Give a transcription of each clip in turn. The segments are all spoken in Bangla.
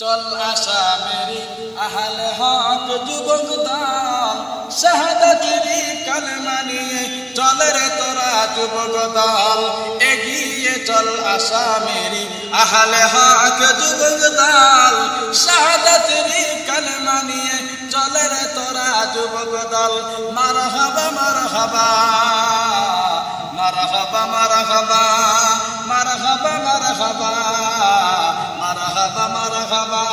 চল আশা মেরি আহলে হক যুবক দল, শাহাদাতেরি কালেমা নিয়ে চল রে তোরা যুবক দল। এগিয়ে চল আশা মেরি আহলে হক যুবক দল, শাহাদাতেরি কালেমা নিয়ে চল রে তোরা যুবক দল। মারহাবা মারহাবা মারহাবা মারহাবা মারহাবা মারহাবা মারহাবা মারহাবা।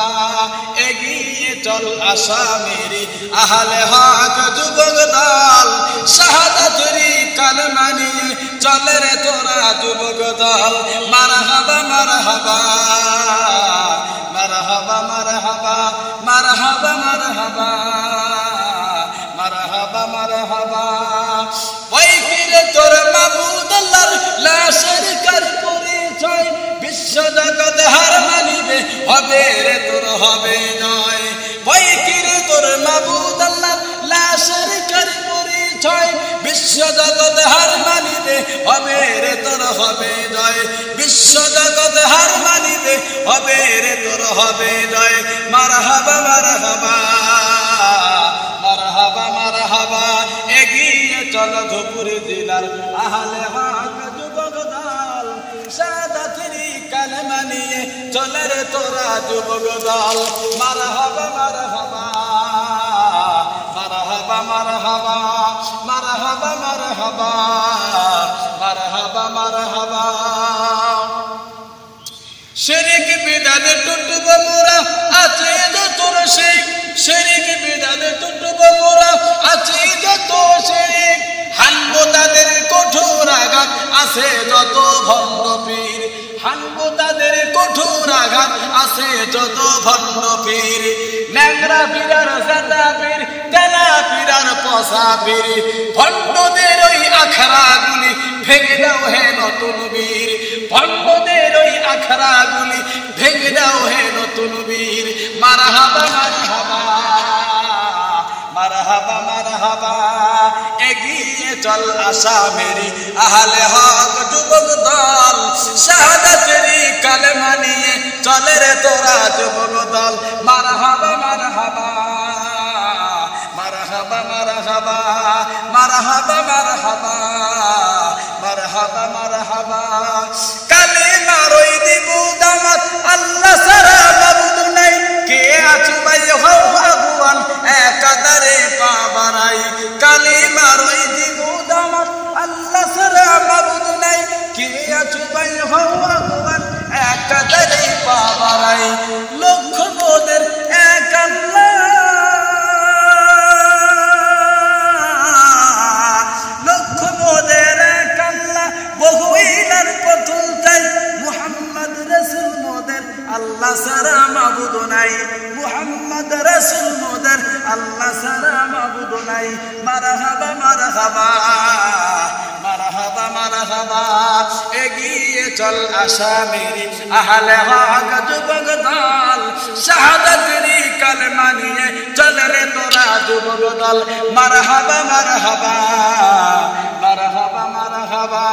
এগিয়ে চল আশা মেরি আহলে হক যুবক দল, শাহাদাতেরি কালেমা নিয়ে চল রে তোরা যুবক দল। মারহাবা মারহাবা মারহাবা মারহাবা মারহাবা মারহাবা মারহাবা মারহাবা। ওই ফিরে তোর মাবুদ আল্লাহর লা শরীকার পরিচয়, বিশ্ব জগৎ হার মানিবে হবে রে তোর হবে নয়। ওই ফিরে তোর মাবুদ আল্লাহর লা শরীকার পরিচয়, বিশ্ব জগৎ হার মানিবে হবে রে তোর হবে জয়। বিশ্ব জগৎ হার মানিবে হবে রে তোর হবে জয়। মারহাবা মারহাবা মারহাবা মারহাবা। এগিয়ে চল ধুপুরি জেলার আহলে হক যুবক দল, শাহাদাতেরি কালেমা নিয়ে চল রে তোরা যুবক দল। মারহাবা মারহাবা মারহাবা মারহাবা মারহাবা মারহাবা মারহাবা মারহাবা। শিরক বিদআত টুটব মোরা আছে যত শিরক, শিরক বিদআত টুটব মোরা আছে যত শিরক। হানব তাদের কঠোর আঘাত আছে যত ভণ্ড পীর, হানব তাদের কঠোর আঘাত আছে যত ভণ্ড পীর। ন্যাংরা পীরার সাদা পীর, তেলা পীরার পসা পীর, ভণ্ডদের ওই আখড়া গুলি ভেঙে দাও হে নতুন বীর। ভণ্ডদের ওই আখড়া গুলি ভেঙে দাও হে নতুন বীর। মারহাবা মারহাবা মারহাবা মারহাবা। এগিয়ে চল আশা মেরি আহলে হক যুবক দল, শাহাদাতেরি কালেমা নিয়ে চল রে তোরা যুবক দল। মারহাবা মারহাবা মারহাবা মারহাবা মারহাবা মারহাবা মারহাবা মারহাবা। কালিমার ওই দিব দামাত আল্লাহ সারা মাবুদ নাই, কে আছো ভাই হও আগুয়ান একাদারে পাবারাই। কালিমার ওই দিব দামাত আল্লাহ সারা মাবুদ নাই, কে আছো ভাই হও আগুয়ান একাদারে পাবারাই। লক্ষ মোদের এক আল্লাহ, লক্ষ মোদের এক আল্লাহ, বহু ইলার পথল চাই। মুহাম্মদ রাসূল মোদের আল্লাহ সারা মাবুদ নাই, মুহাম্মদ রাসূল মোদের আল্লাহ সারা মাবুদ নাই। মারহাবা মারহাবা মারহাবা মারহাবা। এগিয়ে চল আশা মেরি আহলে হক যুবক দল, শাহাদাতেরি কালেমা নিয়ে চল রে তোরা যুবক দল। মারহাবা মারহাবা মারহাবা মারহাবা।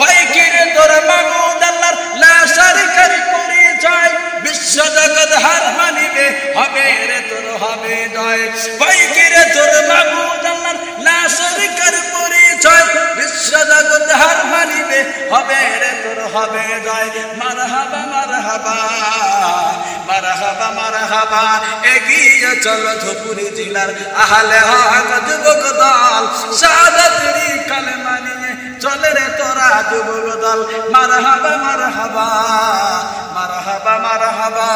পাইকিরে তোর মাবুদ আল্লাহর লা শরীকার পরিচয়, বিশ্ব জগৎ হার মানিবে হবে রে তোর হবে জয়। পাইকিরে তোর মাবুদ আল্লাহর লা শরীকার পরিচয়, বিশ্ব জগৎ হার মানিবে হবে রে তোর হবে জয়। মারহাবা মারহাবা মারহাবা মারহাবা। এগিয়ে চল ধুপুরি জেলার আহলে হক যুবক দল, শাহাদাতেরি কালেমা নিয়ে চল রে তোরা যুবক দল। মারহাবা মারহাবা মারহাবা মারহাবা।